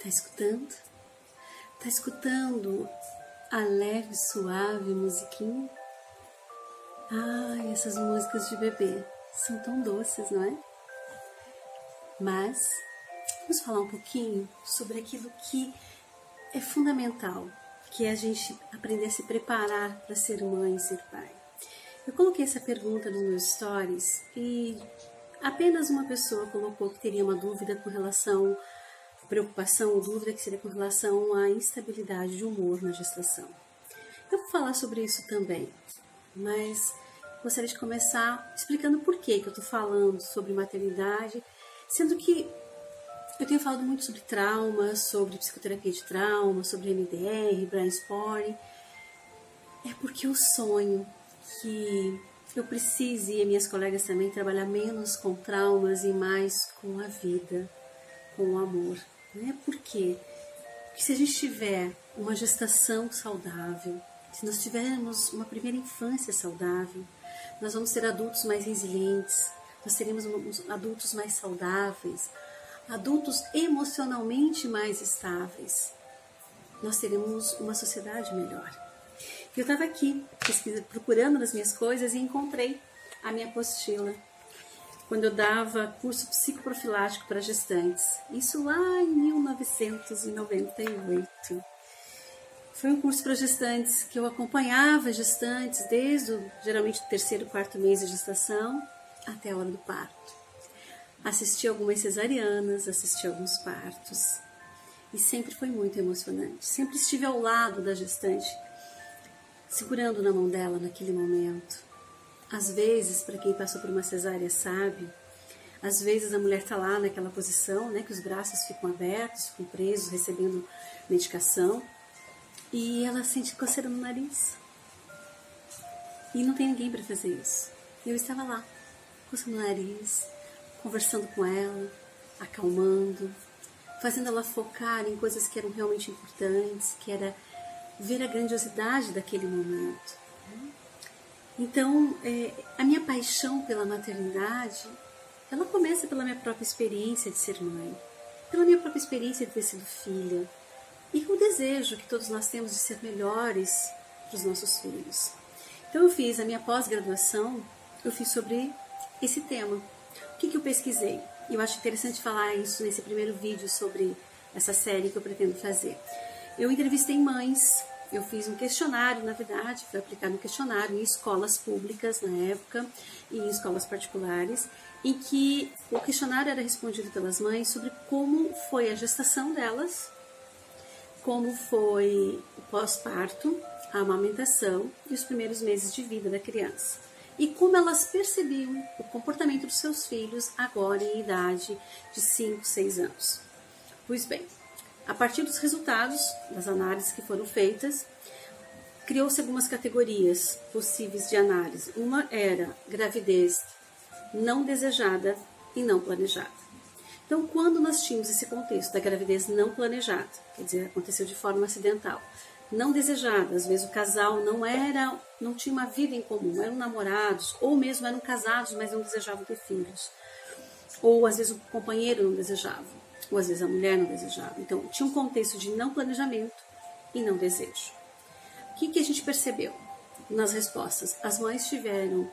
Tá escutando? Tá escutando a leve, suave musiquinha? Ai, essas músicas de bebê são tão doces, não é? Mas vamos falar um pouquinho sobre aquilo que é fundamental, que é a gente aprender a se preparar para ser mãe e ser pai. Eu coloquei essa pergunta nos meus stories e apenas uma pessoa colocou que teria uma dúvida com relação, preocupação ou dúvida que seria com relação à instabilidade de humor na gestação. Eu vou falar sobre isso também, mas gostaria de começar explicando por que eu estou falando sobre maternidade, sendo que eu tenho falado muito sobre trauma, sobre psicoterapia de trauma, sobre MDR, Brain Sport. É porque eu sonho que eu precise, e minhas colegas também, trabalhar menos com traumas e mais com a vida, com o amor. Né? Por quê? Porque se a gente tiver uma gestação saudável, se nós tivermos uma primeira infância saudável, nós vamos ser adultos mais resilientes, nós seremos adultos mais saudáveis, adultos emocionalmente mais estáveis. Nós teremos uma sociedade melhor. Eu estava aqui procurando nas minhas coisas e encontrei a minha apostila quando eu dava curso psicoprofilático para gestantes. Isso lá em 1998. Foi um curso para gestantes que eu acompanhava gestantes desde geralmente o terceiro, quarto mês de gestação até a hora do parto. Assisti algumas cesarianas, assisti alguns partos e sempre foi muito emocionante. Sempre estive ao lado da gestante, segurando na mão dela naquele momento. Às vezes, para quem passou por uma cesárea sabe, às vezes a mulher está lá naquela posição, né, que os braços ficam abertos, ficam presos, recebendo medicação, e ela sente coceira no nariz. E não tem ninguém para fazer isso. Eu estava lá, coçando o nariz, conversando com ela, acalmando, fazendo ela focar em coisas que eram realmente importantes, que era ver a grandiosidade daquele momento. Então, a minha paixão pela maternidade, ela começa pela minha própria experiência de ser mãe, pela minha própria experiência de ter sido filha, e com o desejo que todos nós temos de ser melhores para os nossos filhos. Então, eu fiz a minha pós-graduação, eu fiz sobre esse tema. O que eu pesquisei? Eu acho interessante falar isso nesse primeiro vídeo sobre essa série que eu pretendo fazer. Eu entrevistei mães, eu fiz um questionário, na verdade, fui aplicar no questionário em escolas públicas na época e em escolas particulares, em que o questionário era respondido pelas mães sobre como foi a gestação delas, como foi o pós-parto, a amamentação e os primeiros meses de vida da criança. E como elas percebiam o comportamento dos seus filhos agora em idade de 5, 6 anos. Pois bem, a partir dos resultados das análises que foram feitas, criou-se algumas categorias possíveis de análise. Uma era gravidez não desejada e não planejada. Então, quando nós tínhamos esse contexto da gravidez não planejada, quer dizer, aconteceu de forma acidental, não desejada, às vezes o casal não tinha uma vida em comum, eram namorados, ou mesmo eram casados, mas não desejavam ter filhos. Ou às vezes o companheiro não desejava, ou às vezes a mulher não desejava. Então, tinha um contexto de não planejamento e não desejo. O que a gente percebeu nas respostas? As mães tiveram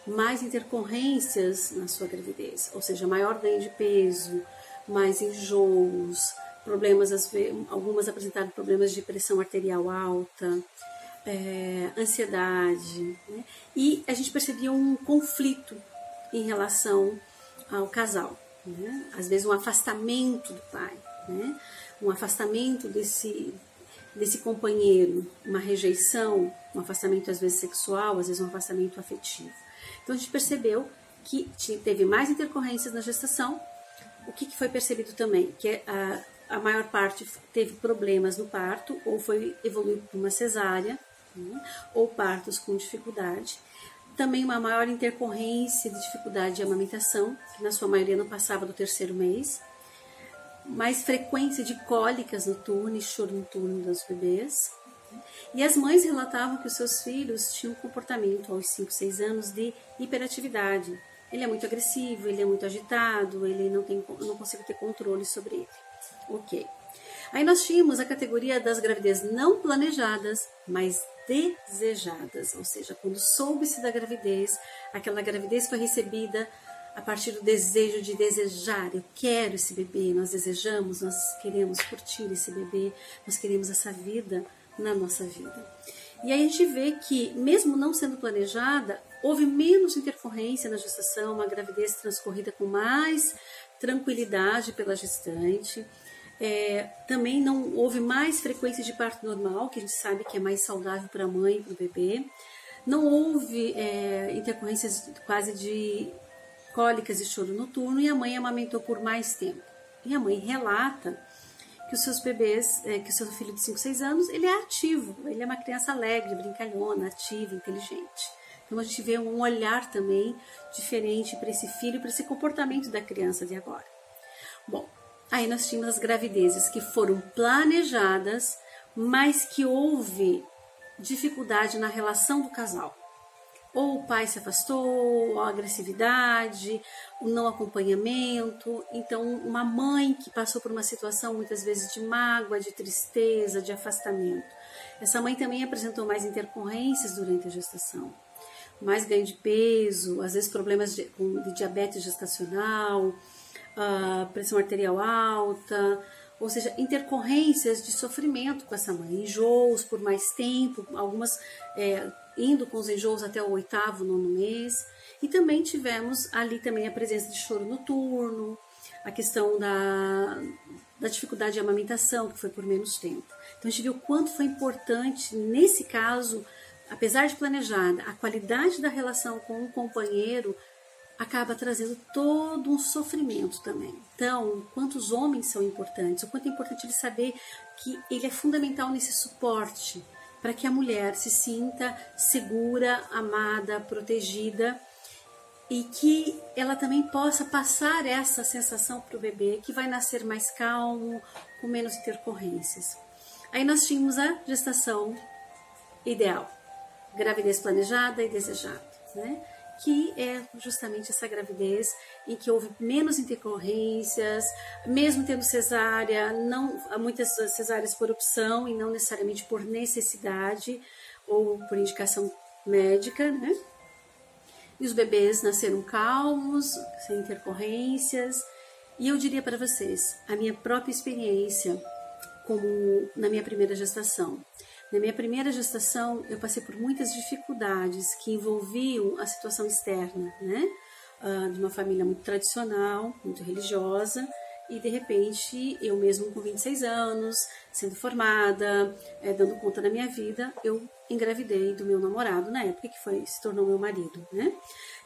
mais intercorrências na sua gravidez, ou seja, maior ganho de peso, mais enjoos, problemas, algumas apresentaram problemas de pressão arterial alta, ansiedade, né? E a gente percebia um conflito em relação ao casal, né? Às vezes um afastamento do pai, né? Um afastamento desse companheiro, uma rejeição, um afastamento às vezes sexual, às vezes um afastamento afetivo. Então a gente percebeu que teve mais intercorrências na gestação. O que foi percebido também? Que a maior parte teve problemas no parto, ou foi evoluído por uma cesárea, né? Ou partos com dificuldade. Também uma maior intercorrência de dificuldade de amamentação, que na sua maioria não passava do terceiro mês. Mais frequência de cólicas noturnas e choro noturno dos bebês. E as mães relatavam que os seus filhos tinham um comportamento aos 5, 6 anos de hiperatividade. Ele é muito agressivo, ele é muito agitado, ele não consegue ter controle sobre ele. Ok. Aí nós tínhamos a categoria das gravidez não planejadas, mas desejadas, ou seja, quando soube-se da gravidez, aquela gravidez foi recebida a partir do desejo de desejar, eu quero esse bebê, nós desejamos, nós queremos curtir esse bebê, nós queremos essa vida na nossa vida. E aí a gente vê que, mesmo não sendo planejada, houve menos intercorrência na gestação, uma gravidez transcorrida com mais tranquilidade pela gestante. Também não houve mais frequência de parto normal, que a gente sabe que é mais saudável para a mãe e para o bebê. Não houve intercorrências quase de cólicas e choro noturno, e a mãe amamentou por mais tempo. E a mãe relata que os seus bebês, que o seu filho de 5, 6 anos, ele é ativo, ele é uma criança alegre, brincalhona, ativa, inteligente. Então a gente vê um olhar também diferente para esse filho, para esse comportamento da criança de agora. Bom, aí nós tínhamos as gravidezes que foram planejadas, mas que houve dificuldade na relação do casal. Ou o pai se afastou, ou a agressividade, o não acompanhamento. Então, uma mãe que passou por uma situação muitas vezes de mágoa, de tristeza, de afastamento. Essa mãe também apresentou mais intercorrências durante a gestação. Mais ganho de peso, às vezes problemas de diabetes gestacional, pressão arterial alta, ou seja, intercorrências de sofrimento com essa mãe, enjoos por mais tempo, algumas indo com os enjoos até o 8º, 9º mês. E também tivemos ali também a presença de choro noturno, a questão da dificuldade de amamentação, que foi por menos tempo. Então a gente viu o quanto foi importante, nesse caso, apesar de planejada, a qualidade da relação com o companheiro acaba trazendo todo um sofrimento também. Então, quantos homens são importantes, o quanto é importante ele saber que ele é fundamental nesse suporte, para que a mulher se sinta segura, amada, protegida, e que ela também possa passar essa sensação para o bebê, que vai nascer mais calmo, com menos intercorrências. Aí nós tínhamos a gestação ideal, gravidez planejada e desejada, né? Que é justamente essa gravidez em que houve menos intercorrências, mesmo tendo cesárea, há muitas cesáreas por opção e não necessariamente por necessidade ou por indicação médica, né? E os bebês nasceram calmos, sem intercorrências. E eu diria para vocês, a minha própria experiência como na minha primeira gestação. Na minha primeira gestação, eu passei por muitas dificuldades que envolviam a situação externa, né? De uma família muito tradicional, muito religiosa, e de repente, eu mesmo com 26 anos, sendo formada, dando conta da minha vida, eu engravidei do meu namorado na época, que se tornou meu marido, né?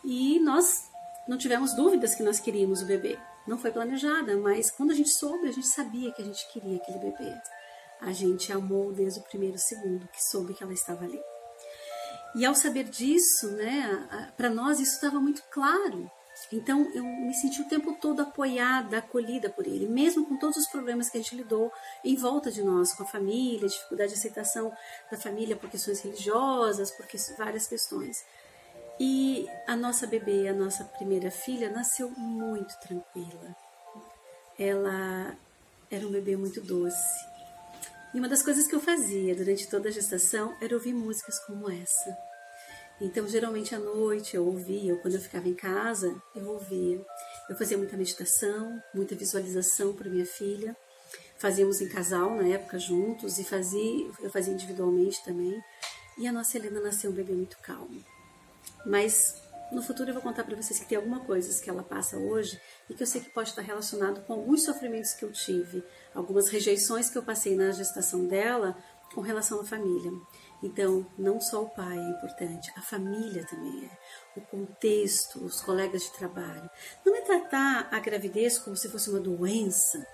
E nós não tivemos dúvidas que nós queríamos o bebê. Não foi planejada, mas quando a gente soube, a gente sabia que a gente queria aquele bebê. A gente amou desde o primeiro segundo que soube que ela estava ali. E ao saber disso, né, para nós isso estava muito claro. Então eu me senti o tempo todo apoiada, acolhida por ele, mesmo com todos os problemas que a gente lidou em volta de nós, com a família, dificuldade de aceitação da família por questões religiosas, por várias questões. E a nossa bebê, a nossa primeira filha, nasceu muito tranquila. Ela era um bebê muito doce. E uma das coisas que eu fazia durante toda a gestação era ouvir músicas como essa. Então, geralmente à noite eu ouvia, ou quando eu ficava em casa, eu ouvia. Eu fazia muita meditação, muita visualização para minha filha. Fazíamos em casal, na época, juntos, e eu fazia individualmente também. E a nossa Helena nasceu um bebê muito calmo. Mas no futuro eu vou contar para vocês que tem algumas coisas que ela passa hoje e que eu sei que pode estar relacionado com alguns sofrimentos que eu tive, algumas rejeições que eu passei na gestação dela com relação à família. Então, não só o pai é importante, a família também é, o contexto, os colegas de trabalho. Não é tratar a gravidez como se fosse uma doença,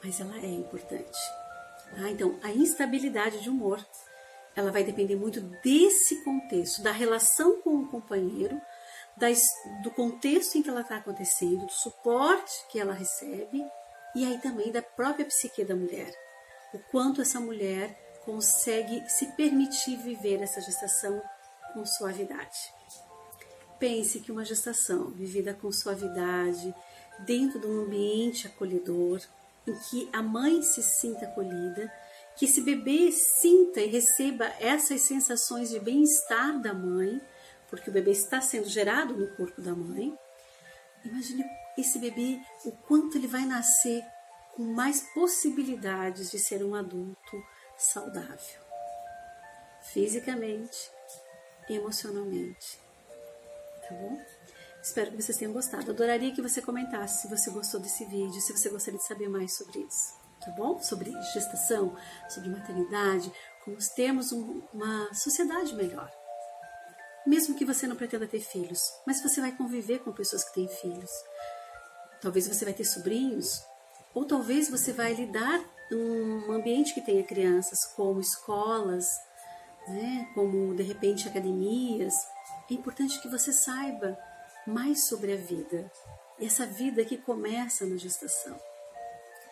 mas ela é importante. Então, a instabilidade de humor, ela vai depender muito desse contexto, da relação com o companheiro, do contexto em que ela está acontecendo, do suporte que ela recebe e aí também da própria psique da mulher. O quanto essa mulher consegue se permitir viver essa gestação com suavidade. Pense que uma gestação vivida com suavidade, dentro de um ambiente acolhedor, em que a mãe se sinta acolhida, que esse bebê sinta e receba essas sensações de bem-estar da mãe, porque o bebê está sendo gerado no corpo da mãe. Imagine esse bebê, o quanto ele vai nascer com mais possibilidades de ser um adulto saudável, fisicamente, emocionalmente. Tá bom? Espero que vocês tenham gostado. Adoraria que você comentasse se você gostou desse vídeo, se você gostaria de saber mais sobre isso. Tá bom? Sobre gestação, sobre maternidade, como termos uma sociedade melhor. Mesmo que você não pretenda ter filhos, mas você vai conviver com pessoas que têm filhos. Talvez você vai ter sobrinhos, ou talvez você vai lidar num ambiente que tenha crianças, como escolas, né? Como de repente academias. É importante que você saiba mais sobre a vida, essa vida que começa na gestação.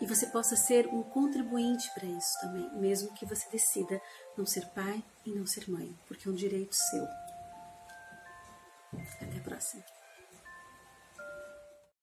E você possa ser um contribuinte para isso também, mesmo que você decida não ser pai e não ser mãe, porque é um direito seu. Até a próxima.